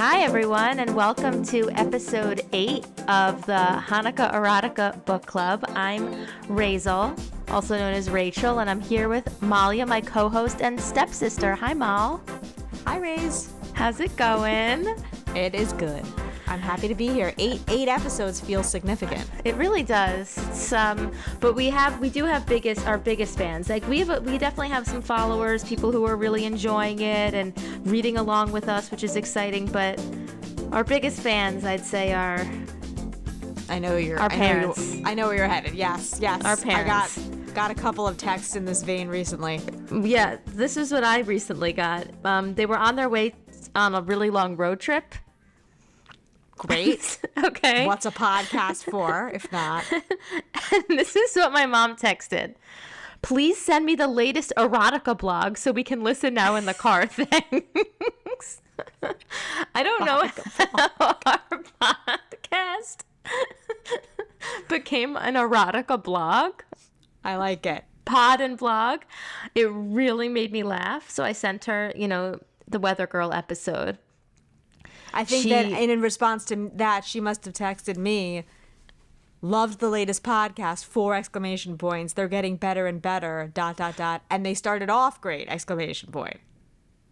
Hi, everyone, and welcome to episode 8 of the Hanukkah Erotica Book Club. I'm Raizel, also known as Rachel, and I'm here with Malya, my co-host and stepsister. Hi, Mal. Hi, Raiz. How's it going? It is good. I'm happy to be here. Eight episodes feels significant. It really does. It's, but we do have our biggest fans. Like we definitely have some followers, people who are really enjoying it and reading along with us, which is exciting. But our biggest fans, I'd say, are our parents. I know where you're headed. Yes. Our parents. I got a couple of texts in this vein recently. Yeah, this is what I recently got. They were on their way on a really long road trip. Great. Okay. What's a podcast for, if not? And this is what my mom texted. Please send me the latest erotica blog so we can listen now in the car. Thanks. I don't know how our podcast became an erotica blog. I like it. Pod and blog. It really made me laugh. So I sent her, the Weather Girl episode. I think that in response to that, she must have texted me, loved the latest podcast, 4 exclamation points. They're getting better and better, ... And they started off great, exclamation point.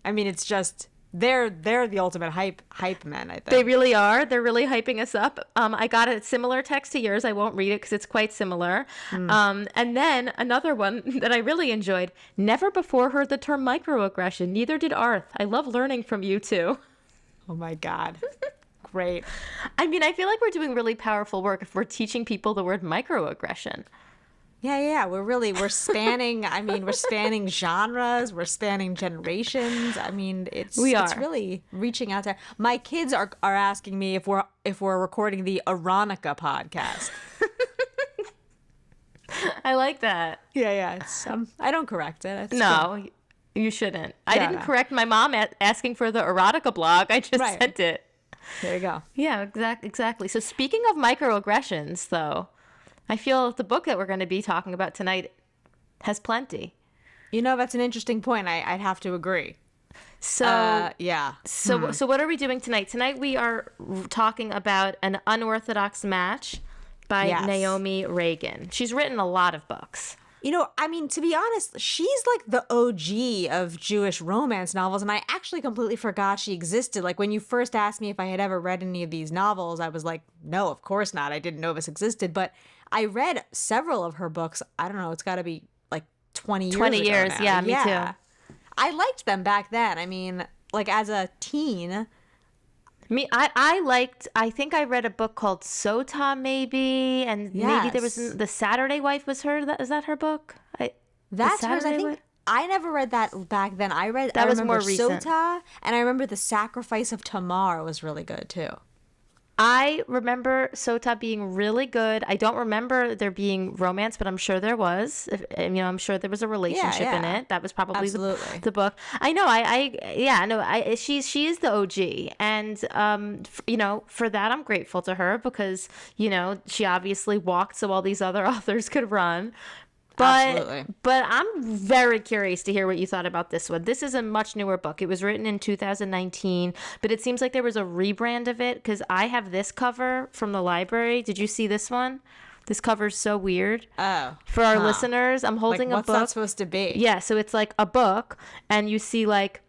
I mean, it's just, they're the ultimate hype men, I think. They really are. They're really hyping us up. I got a similar text to yours. I won't read it because it's quite similar. And then another one that I really enjoyed. Never before heard the term microaggression. Neither did Arth. I love learning from you two. Oh my God. Great. I mean, I feel like we're doing really powerful work if we're teaching people the word microaggression. Yeah. We're spanning, we're spanning genres, we're spanning generations. I mean, it's really reaching out there. My kids are asking me if we're recording the Erotica podcast. I like that. Yeah. It's, I don't correct it. It's no. Good. You shouldn't. I didn't correct my mom asking for the erotica blog. I just sent it. There you go. Yeah, exactly. So speaking of microaggressions, though, I feel the book that we're going to be talking about tonight has plenty. That's an interesting point. I'd have to agree. So, yeah. So what are we doing tonight? Tonight we are talking about An Unorthodox Match by Naomi Ragen. She's written a lot of books. To be honest, she's like the OG of Jewish romance novels, and I actually completely forgot she existed. Like, when you first asked me if I had ever read any of these novels, I was like, no, of course not. I didn't know this existed, but I read several of her books. I don't know, it's got to be like 20 years 20 years, ago now. yeah, me too. I liked them back then. I mean, like, as a teen... I think I read a book called Sota, maybe, and maybe there was The Saturday Wife was her. Is that her book? That's hers, I think. I never read that back then. I remember more recent. Sota, and I remember The Sacrifice of Tamar was really good, too. I remember Sota being really good. I don't remember there being romance, but I'm sure there was. I'm sure there was a relationship in it. That was probably the book. I know. She is the OG, and for that I'm grateful to her because she obviously walked so all these other authors could run. But I'm very curious to hear what you thought about this one. This is a much newer book. It was written in 2019, but it seems like there was a rebrand of it because I have this cover from the library. Did you see this one? This cover's so weird. Oh. For our listeners, I'm holding a book. What's that supposed to be? Yeah, so it's like a book, and you see like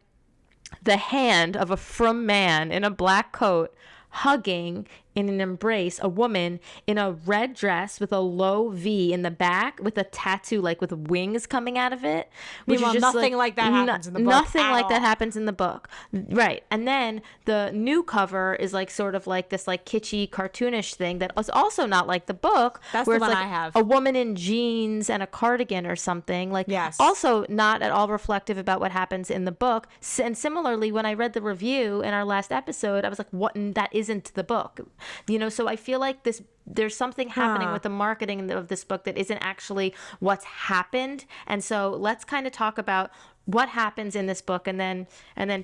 the hand of a frum man in a black coat hugging in an embrace a woman in a red dress with a low V in the back with a tattoo like with wings coming out of it. Meanwhile, nothing like that happens in the book. Nothing like that happens in the book. Right. And then the new cover is like sort of like this like kitschy cartoonish thing that was also not like the book. That's where the one it's like I have. A woman in jeans and a cardigan or something. Like also not at all reflective about what happens in the book. And similarly, when I read the review in our last episode, I was like, what? That isn't the book. So I feel like there's something happening with the marketing of this book that isn't actually what's happened. And so let's kind of talk about what happens in this book and then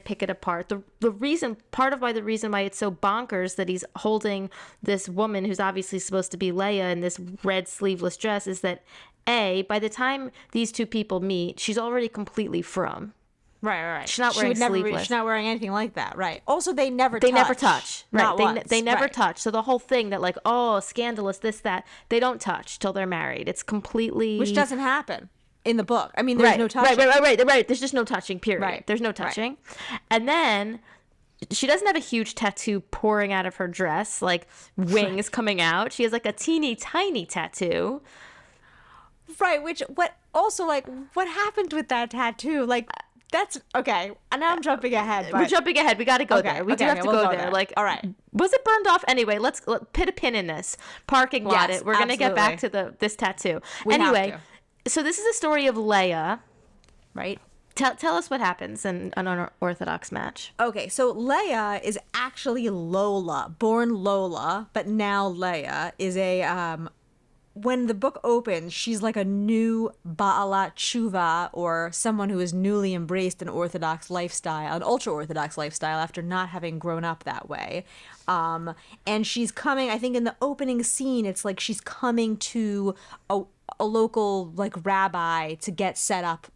pick it apart. The reason why it's so bonkers that he's holding this woman who's obviously supposed to be Leia in this red sleeveless dress is that by the time these two people meet, she's already completely frum. Right. She's not wearing sleeveless. She's not wearing anything like that. Right. Also, they never touch. Right. Not once. They never touch. So the whole thing that like, oh, scandalous, this, that, they don't touch till they're married. It's completely... Which doesn't happen in the book. I mean, there's no touching. Right. There's just no touching, period. Right. There's no touching. Right. And then... she doesn't have a huge tattoo pouring out of her dress, like wings coming out. She has like a teeny tiny tattoo. Right, what happened with that tattoo? Like, that's, okay, now I'm jumping ahead. But... we're jumping ahead. We got to go there. We do have to go there. Like, all right. Was it burned off? Anyway, let's put a pin in this. Parking lot it. We're going to get back to this tattoo. Anyway, so this is a story of Leia. Right. Tell us what happens in an Unorthodox Match. Okay, so Leia is actually Lola, born Lola, but now Leia is a, when the book opens, she's like a new Ba'alat Tshuva, or someone who has newly embraced an Orthodox lifestyle, an ultra-Orthodox lifestyle after not having grown up that way. And she's coming, I think in the opening scene, it's like she's coming to a local like rabbi to get set up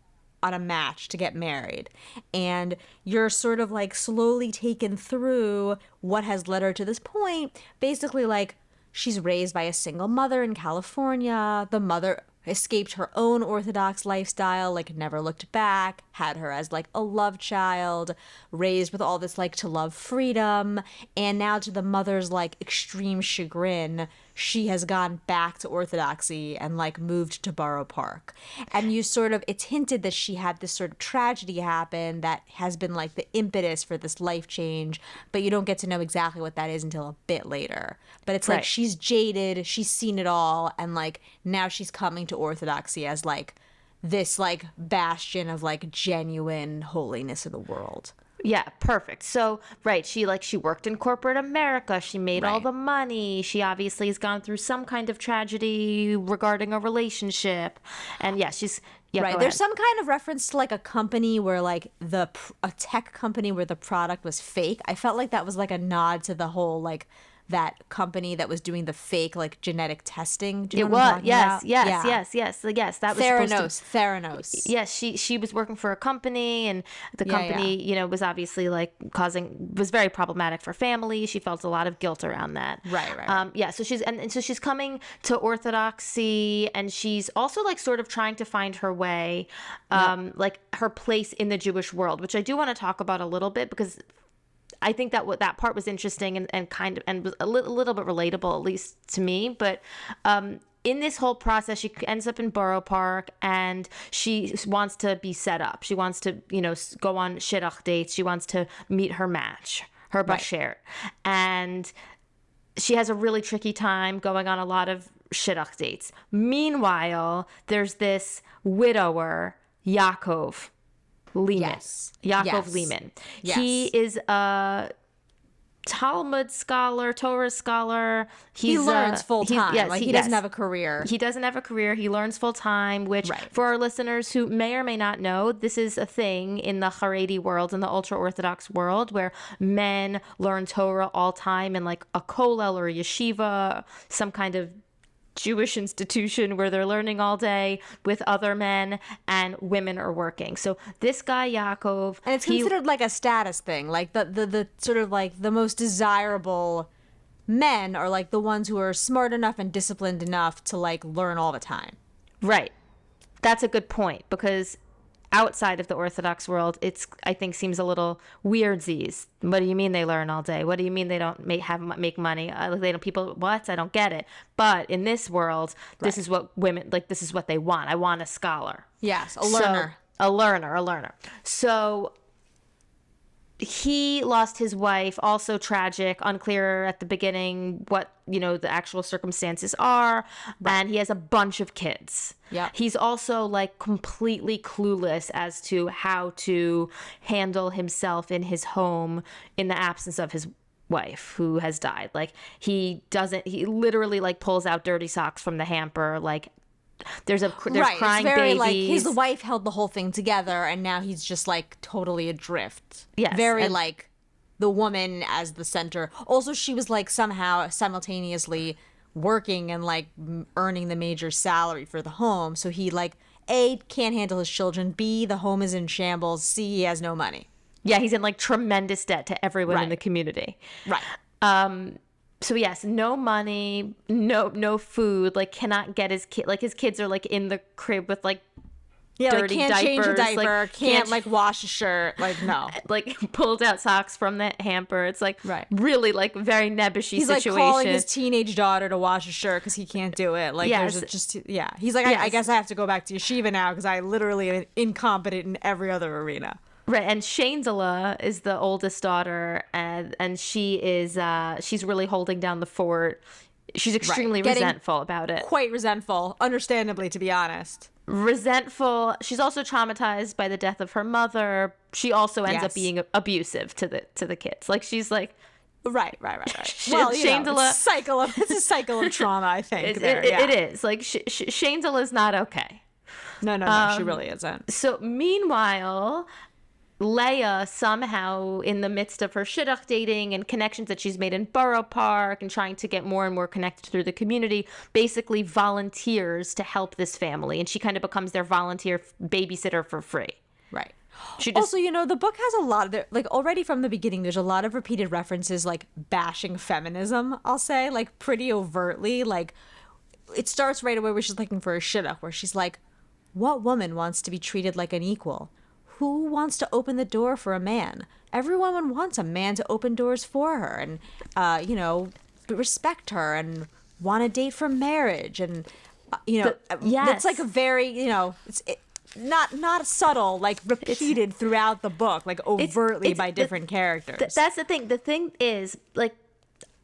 on a match to get married, and you're sort of like slowly taken through what has led her to this point. Basically, like, she's raised by a single mother in California. The mother escaped her own Orthodox lifestyle, like never looked back, had her as like a love child, raised with all this like to love freedom, and now to the mother's like extreme chagrin, she has gone back to Orthodoxy and like moved to Borough Park. And you sort of, it's hinted that she had this sort of tragedy happen that has been like the impetus for this life change, but you don't get to know exactly what that is until a bit later. But it's like she's jaded, she's seen it all, and like now she's coming to Orthodoxy as like this like bastion of like genuine holiness in the world. Yeah, perfect. So, she worked in corporate America. She made all the money. She obviously has gone through some kind of tragedy regarding a relationship. And she's... Yeah, right. There's some kind of reference to like a company where like a tech company where the product was fake. I felt like that was like a nod to the whole like that company that was doing the fake like genetic testing. Do you know what I'm talking about? Yes. That was Theranos. Yes, she was working for a company, and the company, was obviously like was very problematic for family. She felt a lot of guilt around that. Right. So she's coming to Orthodoxy, and she's also like sort of trying to find her way, like her place in the Jewish world, which I do want to talk about a little bit, because I think that that part was interesting and kind of, and was a little bit relatable, at least to me. But in this whole process, she ends up in Borough Park, and she wants to be set up. She wants to, go on shidduch dates. She wants to meet her match, her bashert. And she has a really tricky time going on a lot of shidduch dates. Meanwhile, there's this widower, Yaakov Lehman. Lehman. Yes. He is a Talmud scholar, Torah scholar. He learns full time. He doesn't have a career. He doesn't have a career. He learns full time, which for our listeners who may or may not know, this is a thing in the Haredi world, in the ultra-Orthodox world, where men learn Torah all time in like a kollel or a yeshiva, some kind of Jewish institution where they're learning all day with other men, and women are working. So this guy Yaakov, and it's considered like a status thing, like the sort of like the most desirable men are like the ones who are smart enough and disciplined enough to like learn all the time. Right. That's a good point, because outside of the Orthodox world, I think seems a little weirdsies. What do you mean they learn all day? What do you mean they don't make money? They don't, people, what? I don't get it. But in this world, this is what women, like, this is what they want. I want a scholar. Yes, a learner. A learner. So he lost his wife, also tragic, unclear at the beginning what, the actual circumstances are. And he has a bunch of kids. Yeah. He's also like completely clueless as to how to handle himself in his home in the absence of his wife who has died. Like he literally like pulls out dirty socks from the hamper. Like there's crying it's very, babies. like his wife held the whole thing together, and now he's just like totally adrift. Yes. Very like the woman as the center. Also, she was like somehow simultaneously working and like earning the major salary for the home. So he like A, can't handle his children. B, the home is in shambles. C, he has no money. Yeah, he's in like tremendous debt to everyone in the community. Right. So yes, no money, no food, like cannot get his kid, like his kids are like in the crib with like dirty can't diapers, change a diaper, like, can't like wash a shirt, like no. Like pulled out socks from the hamper. It's like really like very nebbishy situation. He's like calling his teenage daughter to wash a shirt because he can't do it. Like there's just he's like, I guess I have to go back to yeshiva now because I literally am incompetent in every other arena. Right, and Shainzela is the oldest daughter, and she is she's really holding down the fort. She's extremely resentful about it. Quite resentful, understandably, to be honest. Resentful. She's also traumatized by the death of her mother. She also ends up being abusive to the kids. Like she's like. Right. Well, Shainzela, it's a cycle of trauma, I think. It is. Like Shainzela is not okay. No, she really isn't. So meanwhile, Leia somehow, in the midst of her shidduch dating and connections that she's made in Borough Park and trying to get more and more connected through the community, basically volunteers to help this family. And she kind of becomes their volunteer babysitter for free. Right. Also, the book has a lot of, like, already from the beginning, there's a lot of repeated references, like, bashing feminism, I'll say, like, pretty overtly. Like, it starts right away where she's looking for a shidduch, where she's like, what woman wants to be treated like an equal? Who wants to open the door for a man? Every woman wants a man to open doors for her and, respect her and want to date for marriage. And, it's like a very, it's not subtle, like repeated throughout the book, like overtly by different characters. That's the thing. The thing is, like,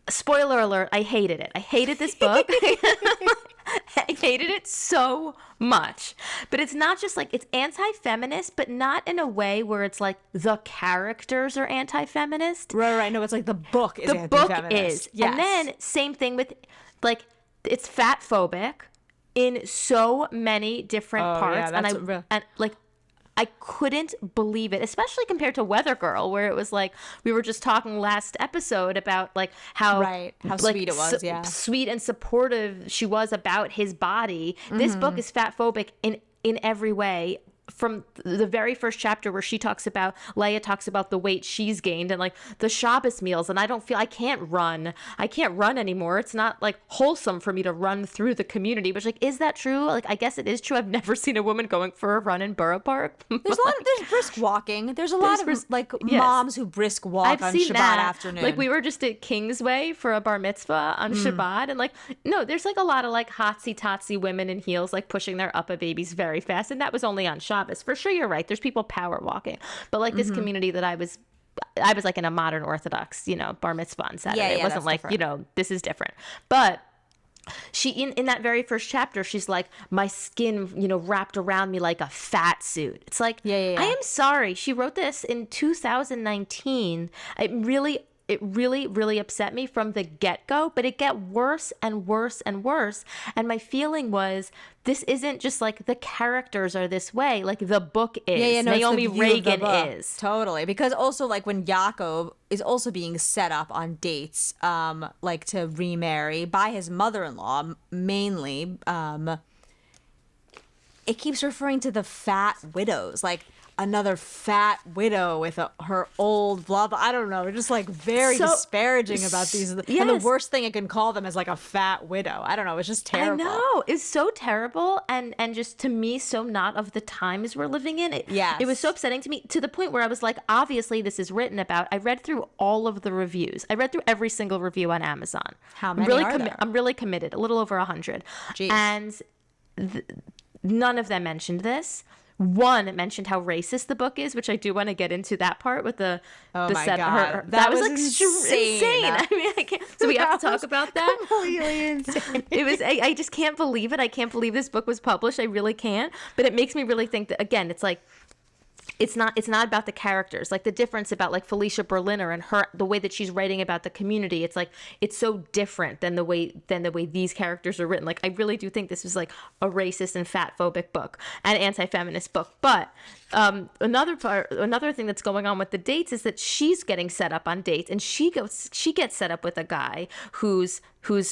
spoiler alert, I hated it. I hated this book. I hated it so much. But it's not just like, it's anti-feminist, but not in a way where it's like the characters are anti-feminist. Right. No, it's like the book is anti-feminist. The book is. Yes. And then same thing with, like, it's fat phobic in so many different parts. Yeah, and I couldn't believe it, especially compared to Weather Girl, where it was like, we were just talking last episode about like how like, sweet it was, sweet and supportive she was about his body. This book is fat phobic in every way. From the very first chapter where Leia talks about the weight she's gained and like the Shabbos meals, and I can't run anymore. It's not like wholesome for me to run through the community. But like, is that true? Like, I guess it is true. I've never seen a woman going for a run in Borough Park. There's brisk walking. There's a lot of moms who brisk walk on Shabbat afternoon. Like, we were just at Kingsway for a bar mitzvah on Shabbat, and like, no, there's like a lot of like hotsy-totsy women in heels like pushing their upper babies very fast, and that was only on Shabbat. For sure, you're right. There's people power walking, but like this community that I was like in a modern Orthodox, bar mitzvah on Saturday. It wasn't like different. This is different. But she in that very first chapter, she's like, my skin, wrapped around me like a fat suit. It's like, I am sorry. She wrote this in 2019. It really upset me from the get-go, but it got worse and worse and worse. And my feeling was, this isn't just like the characters are this way, like the book is. Naomi Ragen is. Totally. Because also like when Yaakov is also being set up on dates, like to remarry by his mother-in-law mainly, it keeps referring to the fat widows, like another fat widow with her old blah blah. I don't know. Just like very disparaging about these. And the worst thing I can call them is like a fat widow. I don't know. It's just terrible. I know. It's so terrible and just to me so not of the times we're living in. It was so upsetting to me to the point where I was like, obviously this is written about. I read through all of the reviews. I read through every single review on Amazon. How many are there? I'm really committed. A little over 100. Jeez. And none of them mentioned this. One mentioned how racist the book is, which I do want to get into that part with the God. That was like insane. I mean, I can't. So we have to talk about that. Completely insane. It was. I just can't believe it. I can't believe this book was published. I really can't. But it makes me really think that again, it's like it's not about the characters. Like the difference about like Felicia Berliner and the way that she's writing about the community, it's like it's so different than the way these characters are written. Like I really do think this is like a racist and fat phobic book, an anti-feminist book. But another thing that's going on with the dates is that she's getting set up on dates, and she gets set up with a guy who's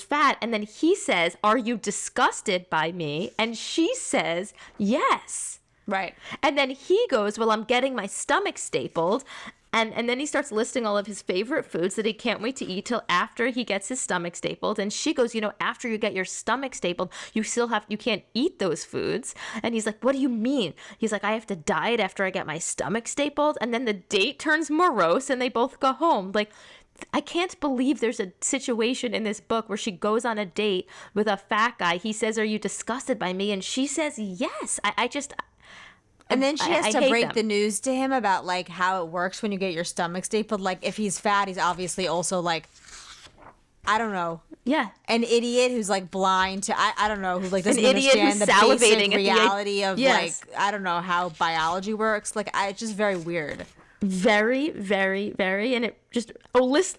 fat, and then he says, "Are you disgusted by me?" And she says, "Yes." Right. And then he goes, "Well, I'm getting my stomach stapled." And then he starts listing all of his favorite foods that he can't wait to eat till after he gets his stomach stapled. And she goes, after you get your stomach stapled, you can't eat those foods. And he's like, "What do you mean?" He's like, "I have to diet after I get my stomach stapled." And then the date turns morose and they both go home. Like, I can't believe there's a situation in this book where she goes on a date with a fat guy. He says, "Are you disgusted by me?" And she says, "Yes." And then she has to break the news to him about like how it works when you get your stomach stapled. Like if he's fat, he's obviously also like, I don't know. Yeah. An idiot who's like blind to, I don't know, who like doesn't understand the basic reality of like, I don't know how biology works. Like it's just very weird. Very, very, very, and it just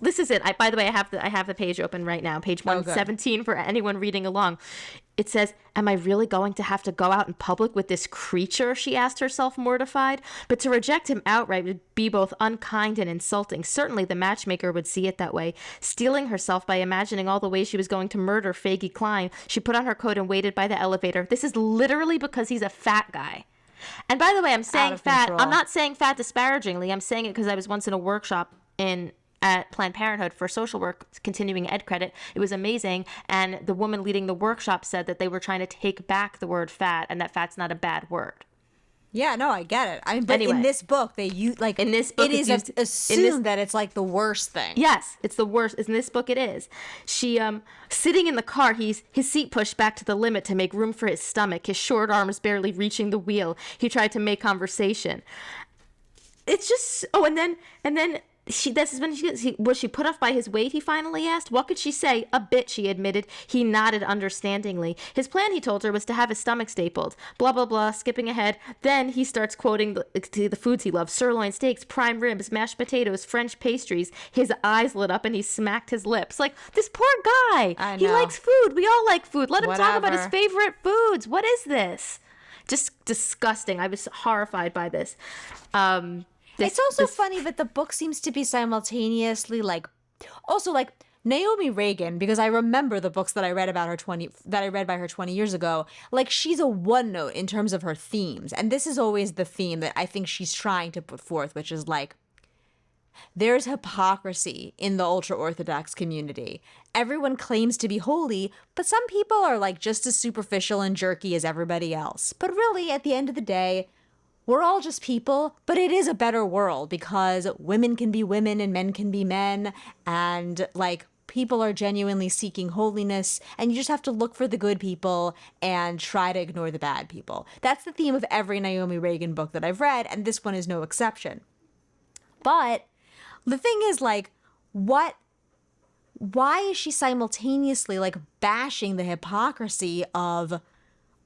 this is it. By the way, I have the page open right now, page 117 for anyone reading along. It says, "Am I really going to have to go out in public with this creature?" she asked herself, mortified. But to reject him outright would be both unkind and insulting. Certainly the matchmaker would see it that way. Steeling herself by imagining all the ways she was going to murder Faggy Klein, she put on her coat and waited by the elevator. This is literally because he's a fat guy. And by the way, I'm saying fat. Control. I'm not saying fat disparagingly. I'm saying it because I was once in a workshop at Planned Parenthood for social work, continuing ed credit. It was amazing. And the woman leading the workshop said that they were trying to take back the word fat and that fat's not a bad word. Yeah, no, I get it. But anyway, in this book, they use like in this book it is assumed that it's like the worst thing. Yes, it's the worst. In this book, it is. She sitting in the car, his seat pushed back to the limit to make room for his stomach. His short arms barely reaching the wheel. He tried to make conversation. It's just and then. Was she put off by his weight, he finally asked. What could she say? A bit, she admitted. He nodded understandingly. His plan, he told her, was to have his stomach stapled. Blah, blah, blah, skipping ahead. Then he starts quoting the foods he loves. Sirloin steaks, prime ribs, mashed potatoes, French pastries. His eyes lit up and he smacked his lips. Like, this poor guy. I know. He likes food. We all like food. Let him talk about his favorite foods. What is this? Just disgusting. I was horrified by this. It's also funny that the book seems to be simultaneously also Naomi Ragen, because I remember the books that I read about her by her 20 years ago. Like, she's a one note in terms of her themes, and this is always the theme that I think she's trying to put forth, which is like, there's hypocrisy in the ultra-Orthodox community. Everyone claims to be holy, but some people are like just as superficial and jerky as everybody else. But really, at the end of the day, we're all just people, but it is a better world because women can be women and men can be men, and like people are genuinely seeking holiness, and you just have to look for the good people and try to ignore the bad people. That's the theme of every Naomi Ragen book that I've read, and this one is no exception. But the thing is, like, why is she simultaneously like bashing the hypocrisy of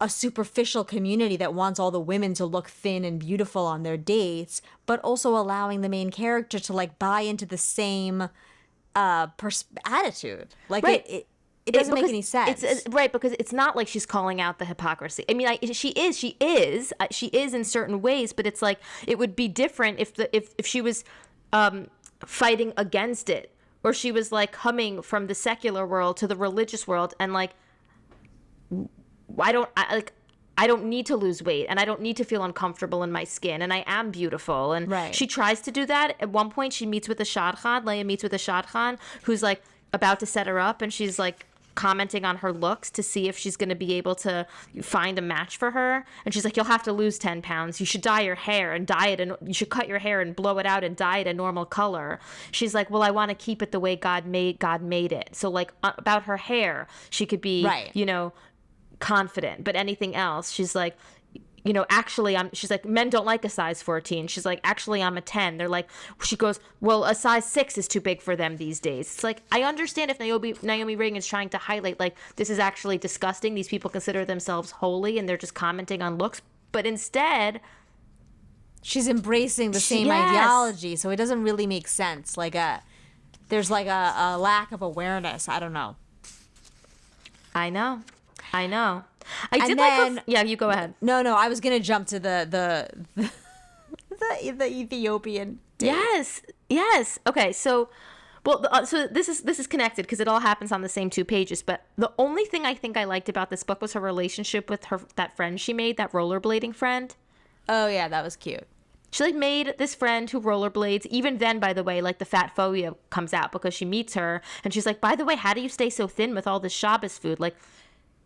a superficial community that wants all the women to look thin and beautiful on their dates, but also allowing the main character to like buy into the same attitude? Like, right. It doesn't make any sense. It's right, because it's not like she's calling out the hypocrisy. I mean, she is in certain ways, but it's like it would be different if she was fighting against it, or she was like coming from the secular world to the religious world, and like, I don't need to lose weight, and I don't need to feel uncomfortable in my skin, and I am beautiful. And right. She tries to do that. At one point, she meets with a shadchan. Leia meets with a shadchan who's like about to set her up, and she's like commenting on her looks to see if she's going to be able to find a match for her. And she's like, "You'll have to lose 10 pounds. You should dye your hair and dye it, and you should cut your hair and blow it out and dye it a normal color." She's like, "Well, I want to keep it the way God made it." So like about her hair, she could be, right. Confident, but anything else, she's like, actually she's like, "Men don't like a size 14. She's like, "Actually, I'm a 10. They're like, she goes, "Well, a size 6 is too big for them these days." It's like, I understand if Naomi Ragen is trying to highlight like this is actually disgusting. These people consider themselves holy and they're just commenting on looks. But instead, She's embracing the same ideology, so it doesn't really make sense. There's like a lack of awareness. I don't know. I know. I did like her. Yeah, you go ahead. No, I was gonna jump to the Ethiopian date. Yes. Okay, so. Well, so this is connected because it all happens on the same 2 pages. But the only thing I think I liked about this book was her relationship with that friend she made, that rollerblading friend. Oh yeah, that was cute. She like made this friend who rollerblades. Even then, by the way, like the fat phobia comes out because she meets her and she's like, by the way, how do you stay so thin with all this Shabbos food? Like,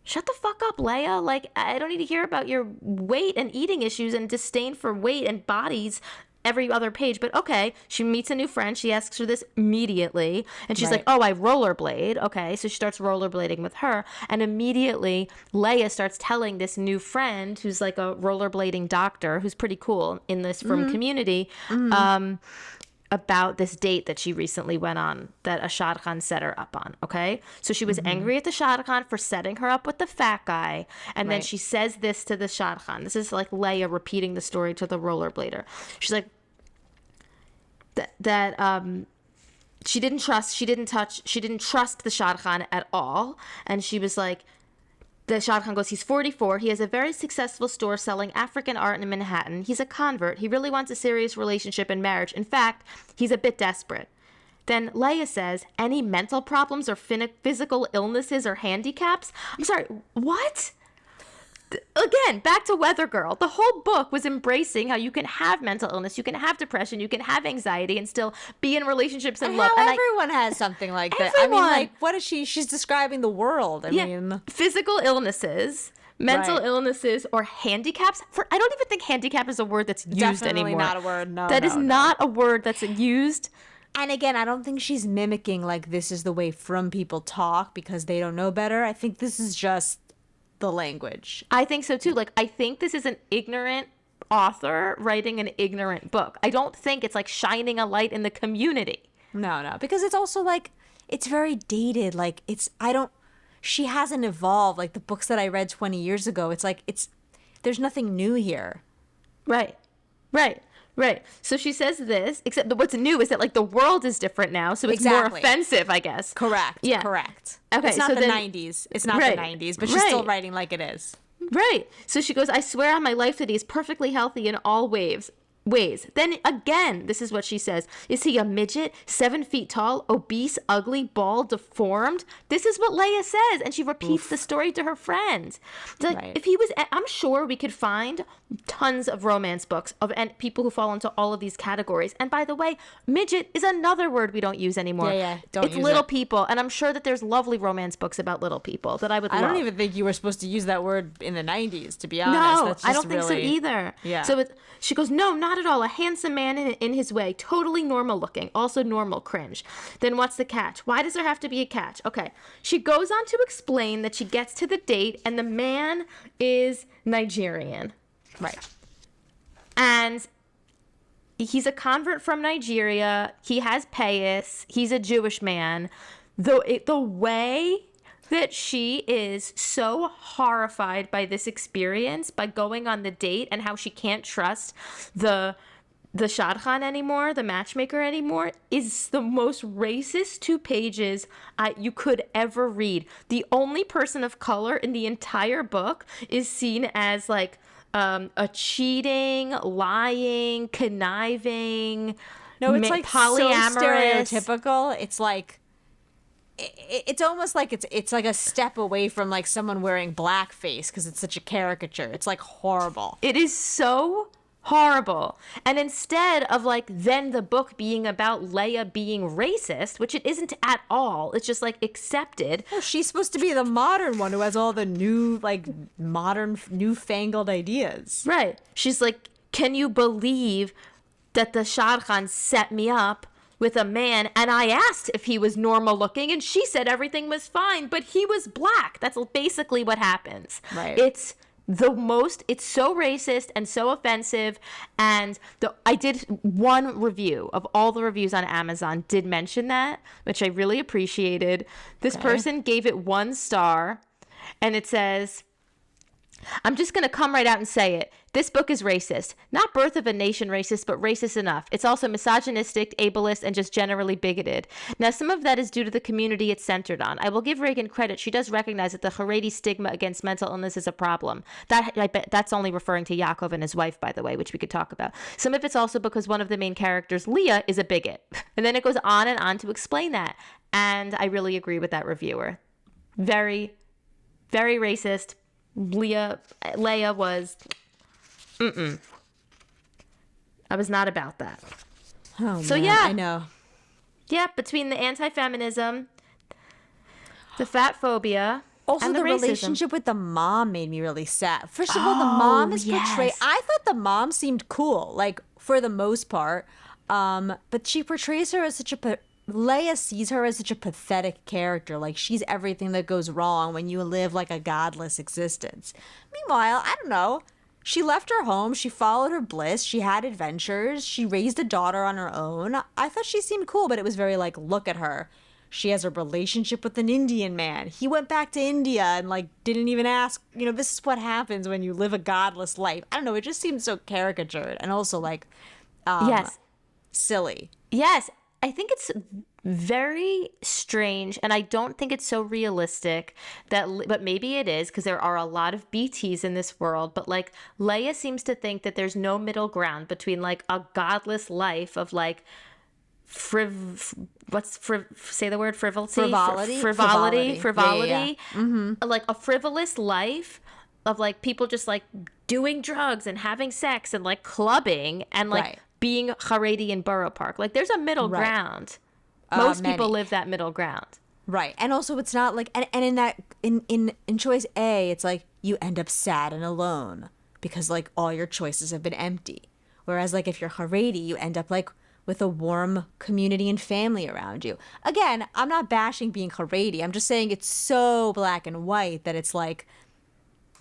shut the fuck up, Leia. Like, I don't need to hear about your weight and eating issues and disdain for weight and bodies every other page. But okay, she meets a new friend. She asks her this immediately. And she's like, oh, I rollerblade. Okay, so she starts rollerblading with her. And immediately, Leia starts telling this new friend, who's like a rollerblading doctor, who's pretty cool in this from Community, about this date that she recently went on that a shadchan set her up on, okay? So she was angry at the shadchan for setting her up with the fat guy, and then she says this to the shadchan. This is like Leia repeating the story to the rollerblader. She's like, that she didn't trust the shadchan at all, and she was like, the shadchan goes, he's 44. He has a very successful store selling African art in Manhattan. He's a convert. He really wants a serious relationship and marriage. In fact, he's a bit desperate. Then Leia says, any mental problems or physical illnesses or handicaps? I'm sorry, what? Again, back to Weather Girl. The whole book was embracing how you can have mental illness, you can have depression, you can have anxiety, and still be in relationships and love. And everyone has something like that. I mean, like, what is she? She's describing the world. I mean, physical illnesses, mental illnesses, or handicaps. I don't even think handicap is a word that's used definitely anymore. Not a word. No, that is not a word that's used. And again, I don't think she's mimicking like this is the way from people talk because they don't know better. I think this is just the language. I think so too. Like, I think this is an ignorant author writing an ignorant book. I don't think it's like shining a light in the community. No, because it's also like, it's very dated. Like, she hasn't evolved. Like the books that I read 20 years ago, it's like, there's nothing new here. Right. So she says this, except what's new is that like the world is different now, so it's more offensive, I guess. Correct. Yeah. Correct. Okay. It's not the 90s. It's not the 90s, but she's still writing like it is. Right. So she goes, I swear on my life that he's perfectly healthy in all ways. Then again, this is what she says. Is he a midget, 7 feet tall, obese, ugly, bald, deformed? This is what Leia says. And she repeats the story to her friends. Like, if he was, I'm sure we could find tons of romance books and people who fall into all of these categories. And by the way, midget is another word we don't use anymore. It's little people. And I'm sure that there's lovely romance books about little people that I would love. I don't even think you were supposed to use that word in the 90s, to be honest. No, I don't think so either. Yeah. So she goes, no, not at all. A handsome man in his way. Totally normal looking. Also normal cringe. Then what's the catch? Why does there have to be a catch? Okay. She goes on to explain that she gets to the date and the man is Nigerian. Right. And he's a convert from Nigeria. He has payas. He's a Jewish man. The way that she is so horrified by this experience, by going on the date, and how she can't trust the shadchan anymore, the matchmaker anymore, is the most racist 2 pages you could ever read. The only person of color in the entire book is seen as like a cheating, lying, conniving, it's like polyamorous. So stereotypical. It's like, it's almost like it's like a step away from like someone wearing blackface because it's such a caricature. It's like horrible. It is so horrible. And instead of like then the book being about Leia being racist, which it isn't at all, it's just like accepted. Oh, she's supposed to be the modern one who has all the new like modern newfangled ideas. Right. She's like, can you believe that the shadchan set me up with a man, and I asked if he was normal looking, and she said everything was fine, but he was black. That's basically what happens. Right. It's so racist and so offensive. And I did one review of all the reviews on Amazon did mention that, which I really appreciated. This person gave it 1 star, and it says, I'm just going to come right out and say it. This book is racist. Not Birth of a Nation racist, but racist enough. It's also misogynistic, ableist, and just generally bigoted. Now, some of that is due to the community it's centered on. I will give Ragen credit. She does recognize that the Haredi stigma against mental illness is a problem. I bet that's only referring to Yaakov and his wife, by the way, which we could talk about. Some of it's also because one of the main characters, Leah, is a bigot. And then it goes on and on to explain that. And I really agree with that reviewer. Very, very racist. Leia was, I was not about that. Oh, so man, yeah, I know. Yeah, between the anti-feminism, the fat phobia, also and the racism. Relationship with the mom made me really sad. First of all, the mom is portrayed. I thought the mom seemed cool, like for the most part, but she portrays her as such a. Leia sees her as such a pathetic character, like she's everything that goes wrong when you live like a godless existence. Meanwhile, I don't know, she left her home, she followed her bliss, she had adventures, she raised a daughter on her own. I thought she seemed cool, but it was very like, look at her. She has a relationship with an Indian man. He went back to India and like didn't even ask, this is what happens when you live a godless life. I don't know, it just seemed so caricatured and also like yes, silly. Yes. I think it's very strange, and I don't think it's so realistic but maybe it is, because there are a lot of BTs in this world, but like Leia seems to think that there's no middle ground between like a godless life of like say the word frivolity? Frivolity. Yeah. Mm-hmm. Like a frivolous life of like people just like doing drugs and having sex and like clubbing and like being Haredi in Borough Park. Like there's a middle ground. Most people live that middle ground. Right. And also it's not like, and in that, in choice A, it's like you end up sad and alone because like all your choices have been empty. Whereas like if you're Haredi, you end up like with a warm community and family around you. Again, I'm not bashing being Haredi. I'm just saying it's so black and white that it's like,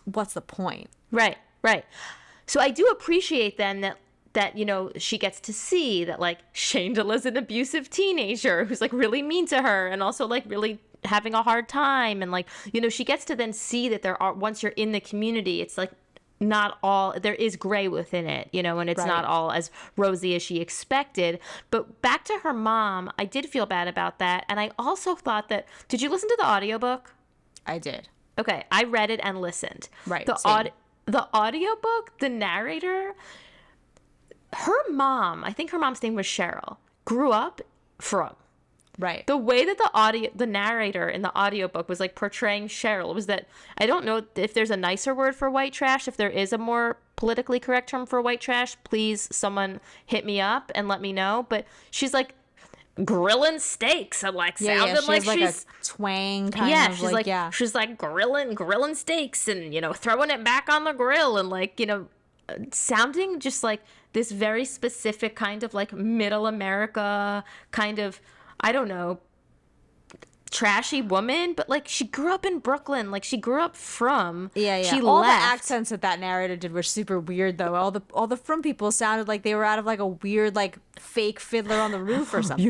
what's the point? Right. So I do appreciate then that she gets to see that like Shayndala's an abusive teenager who's like really mean to her and also like really having a hard time. And like, she gets to then see that once you're in the community, it's like not all, there is gray within it, and it's not all as rosy as she expected. But back to her mom, I did feel bad about that. And I also thought that, did you listen to the audiobook? I did. Okay. I read it and listened. Right. The audiobook, the narrator, her mom, I think her mom's name was Cheryl, grew up from. Right. The way that the narrator in the audiobook was like portraying Cheryl was that, I don't know if there's a nicer word for white trash, if there is a more politically correct term for white trash, please someone hit me up and let me know. But she's like grilling steaks and like sounded like she's a twang kind of like she's like grilling steaks and throwing it back on the grill and like sounding just like this very specific kind of like middle America kind of, I don't know, trashy woman, but like she grew up in Brooklyn, like she grew up from. She all left. The accents that narrator did were super weird though. All the from people sounded like they were out of like a weird like fake Fiddler on the Roof or something.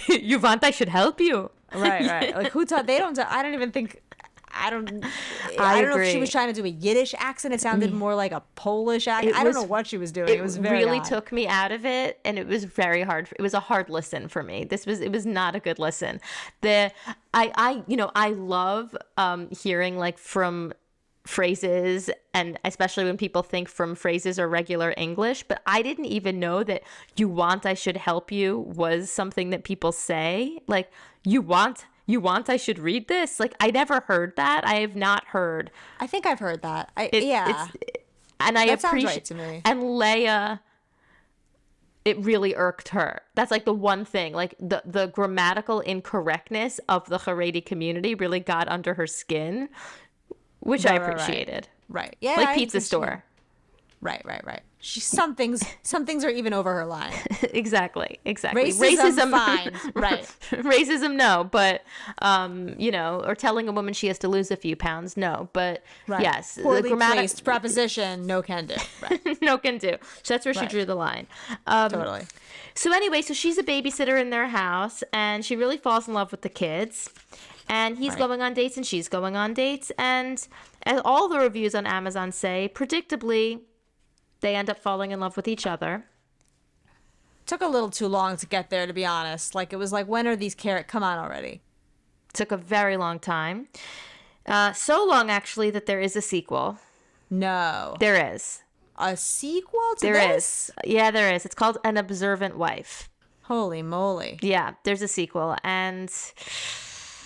You want I should help you. Right. Like who taught? I don't even think. I don't know if she was trying to do a Yiddish accent. It sounded more like a Polish accent. I don't know what she was doing. It was very really odd. Took me out of it, and it was very hard. It was a hard listen for me. It was not a good listen. I love hearing like from phrases, and especially when people think from phrases or regular English, but I didn't even know that "you want I should help you" was something that people say. Like you want I should read this? Like, I never heard that. I have not heard. I think I've heard that. And I appreciate. Sounds right to me. And Leia, it really irked her. That's like the one thing. Like the grammatical incorrectness of the Haredi community really got under her skin, which I appreciated. Right. Yeah. Like pizza store. Right. Some things are even over her line. Exactly. Racism fine. Right. Racism, no, but or telling a woman she has to lose a few pounds, no. But yes, poorly placed preposition, no can do. Right. No can do. So that's where she drew the line. Totally. So anyway, so she's a babysitter in their house, and she really falls in love with the kids. And he's going on dates and she's going on dates. And as all the reviews on Amazon say, predictably, they end up falling in love with each other. Took a little too long to get there, to be honest. Like, it was like, when are these come on already? Took a very long time. So long, actually, that there is a sequel. No. There is. A sequel to this? There is. Yeah, there is. It's called An Observant Wife. Holy moly. Yeah, there's a sequel. And...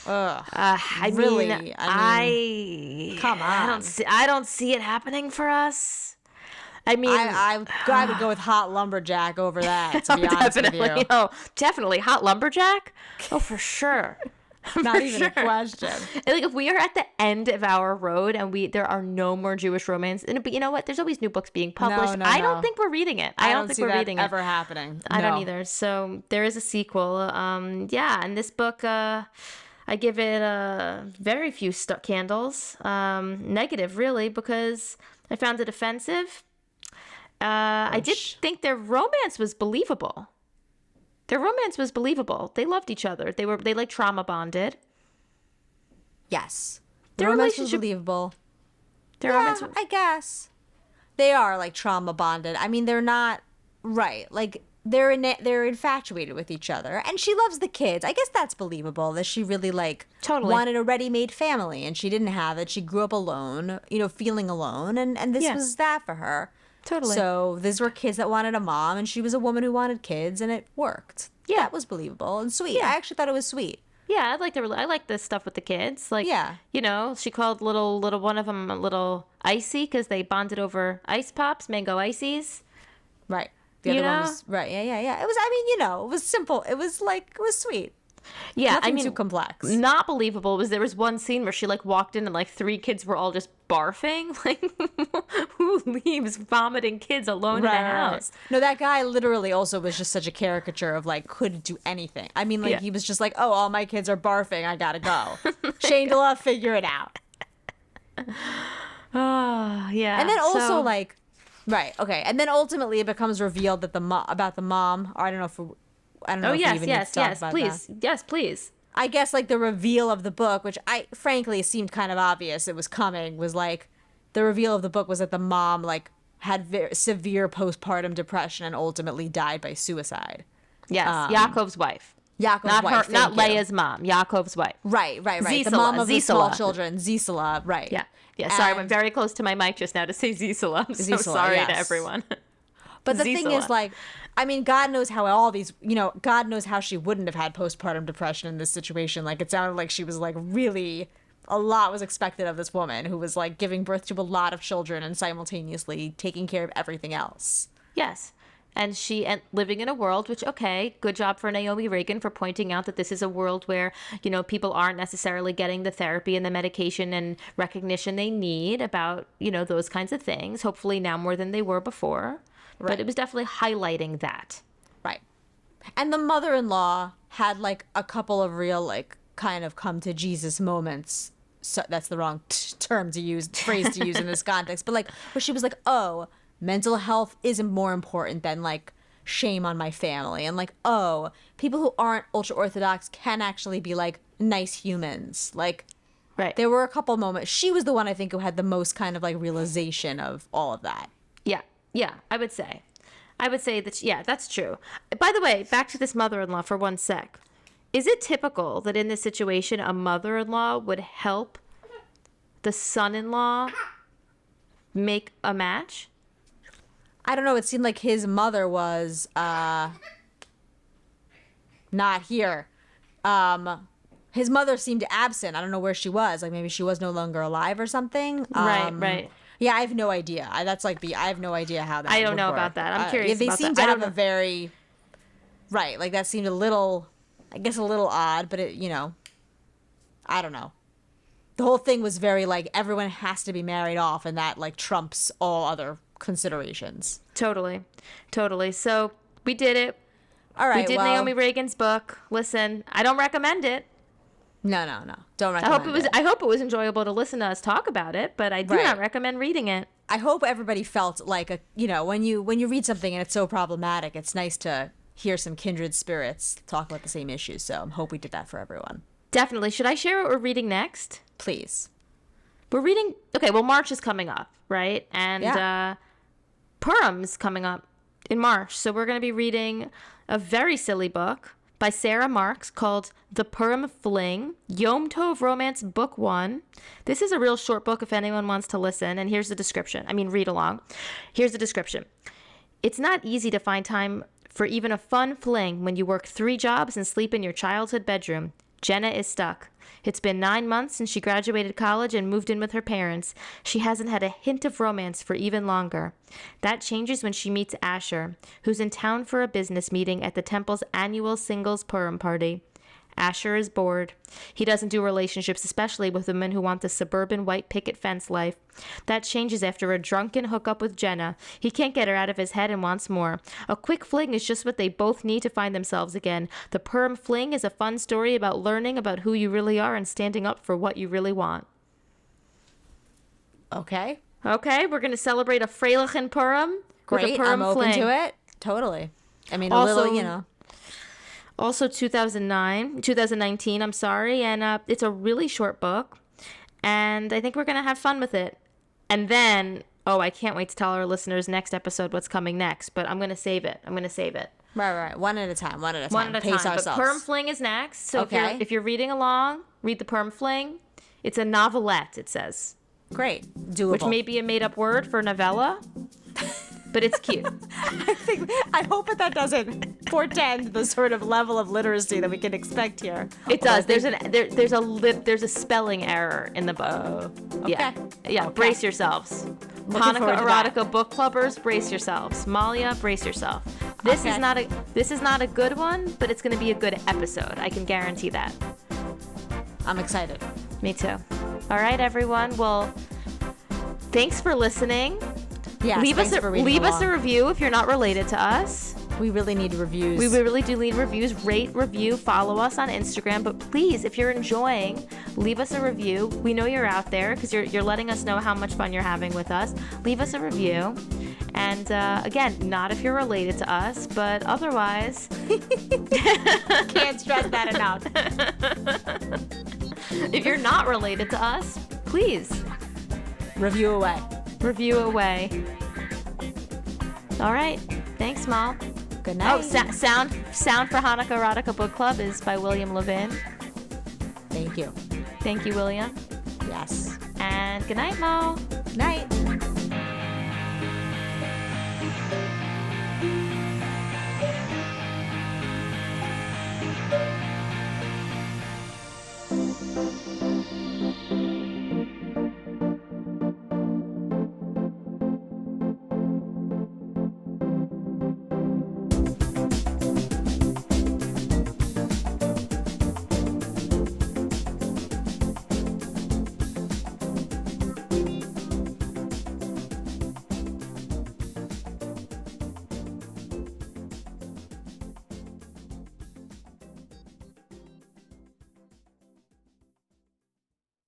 I really? mean, come on. I don't see it happening for us. I mean, I would go with Hot Lumberjack over that, to be honest with you. Oh, definitely. Hot Lumberjack? Oh, for sure. Not even a question. Like, if we are at the end of our road and there are no more Jewish romance, but you know what? There's always new books being published. No. I don't think we're reading it. I don't think we're reading it ever happening. I don't either. So there is a sequel. Yeah, and this book, I give it very few candles. Negative, really, because I found it offensive. I did think their romance was believable. They loved each other. They like trauma bonded. Yes. Their romance was relationship believable. Romance I guess. They are like trauma bonded. I mean, they're not right. Like, they're infatuated with each other, and she loves the kids. I guess that's believable, that she really wanted a ready-made family and she didn't have it. She grew up alone, feeling alone, and this was that for her. Totally. So these were kids that wanted a mom, and she was a woman who wanted kids, and it worked. Yeah. That was believable and sweet. Yeah. I actually thought it was sweet. Yeah, I like this stuff with the kids. Like, she called little one of them a little icy because they bonded over ice pops, mango ices. Right. The other one was right. Yeah. It was. I mean, it was simple. It was sweet. Yeah, Nothing too complex. Not believable was there was one scene where she walked in and 3 kids were all just barfing. Who leaves vomiting kids alone in a house? No, that guy literally also was just such a caricature of couldn't do anything. I mean, he was just oh, all my kids are barfing. I gotta go. Shane DeLuff, figure it out. Oh, yeah. And then also right, okay, and then ultimately it becomes revealed that about the mom. Or I don't know if if we even need to talk about please. that. Yes, please. I guess the reveal of the book, which frankly seemed kind of obvious it was coming, was the reveal of the book was that the mom had very severe postpartum depression and ultimately died by suicide. Yes, Yaakov's wife. Yaakov's wife, not Leia's mom. Yaakov's wife. Right. Zisela, the mom of the small children, Zisela. Right. Yeah. Sorry, I went very close to my mic just now to say Zisela. I'm so sorry to everyone. But the thing is, I mean, God knows how all these, God knows how she wouldn't have had postpartum depression in this situation. It sounded like she was really, a lot was expected of this woman who was giving birth to a lot of children and simultaneously taking care of everything else. Yes. And living in a world, which, okay, good job for Naomi Ragen for pointing out that this is a world where, people aren't necessarily getting the therapy and the medication and recognition they need about, those kinds of things. Hopefully now more than they were before. Right. But it was definitely highlighting that. Right. And the mother-in-law had a couple of real kind of come to Jesus moments. So that's the wrong phrase to use in this context. But where she was oh, mental health isn't more important than shame on my family. And oh, people who aren't ultra-Orthodox can actually be nice humans. Right. There were a couple moments. She was the one I think who had the most kind of realization of all of that. Yeah, I would say that, that's true. By the way, back to this mother-in-law for one sec. Is it typical that in this situation, a mother-in-law would help the son-in-law make a match? I don't know. It seemed like his mother was not here. His mother seemed absent. I don't know where she was. Maybe she was no longer alive or something. Right. Yeah, I have no idea. I have no idea how that. I don't know work. about that. I'm curious. They about seem that. to have a very right. That seemed a little odd, but it, I don't know. The whole thing was very everyone has to be married off, and that trumps all other considerations. Totally. So we did it. All right. We did Naomi Ragen's book. Listen, I don't recommend it. No. Don't recommend it. I hope it was enjoyable to listen to us talk about it, but I do not recommend reading it. I hope everybody felt when you read something and it's so problematic, it's nice to hear some kindred spirits talk about the same issues. So I hope we did that for everyone. Definitely. Should I share what we're reading next? Please. We're reading... Okay, well, March is coming up, right? And Purim's coming up in March. So we're going to be reading a very silly book by Sarah Marks called The Purim Fling, Yom Tov Romance Book 1. This is a real short book if anyone wants to listen. And here's the description. I mean, read along. Here's the description. It's not easy to find time for even a fun fling when you work 3 jobs and sleep in your childhood bedroom. Jenna is stuck. It's been 9 months since she graduated college and moved in with her parents. She hasn't had a hint of romance for even longer. That changes when she meets Asher, who's in town for a business meeting at the temple's annual Singles Purim party. Asher is bored. He doesn't do relationships, especially with women who want the suburban white picket fence life. That changes after a drunken hookup with Jenna. He can't get her out of his head and wants more. A quick fling is just what they both need to find themselves again. The Purim Fling is a fun story about learning about who you really are and standing up for what you really want. Okay. Okay, we're going to celebrate a Freilich and Purim. Great, with a Purim I'm open fling. to it. Totally. I mean, Also, a little, Also 2019, I'm sorry. And it's a really short book. And I think we're going to have fun with it. And then, I can't wait to tell our listeners next episode what's coming next. But I'm going to save it. Right. One at a time. Pace ourselves. But Purim Fling is next. So if you're reading along, read the Purim Fling. It's a novelette, it says. Great. Doable. Which may be a made-up word for novella. But it's cute. I hope that doesn't portend the sort of level of literacy that we can expect here. It does. There's a spelling error in the book. Okay. Yeah. Okay. Brace yourselves. Hanukkah Erotica book clubbers, brace yourselves. Malya, brace yourself. This is not a good one, but it's going to be a good episode. I can guarantee that. I'm excited. Me too. All right, everyone. Well, thanks for listening. Yeah, leave us a review if you're not related to us. We really need reviews. We really do need reviews. Rate, review, follow us on Instagram. But please, if you're enjoying, leave us a review. We know you're out there because you're letting us know how much fun you're having with us. Leave us a review. And again, not if you're related to us, but otherwise. Can't stress that enough. If you're not related to us, please. Review away. All right. Thanks, Mal. Good night. Oh, sound for Hanukkah Erotica Book Club is by William Levin. Thank you. Thank you, William. Yes. And good night, Mal. Night.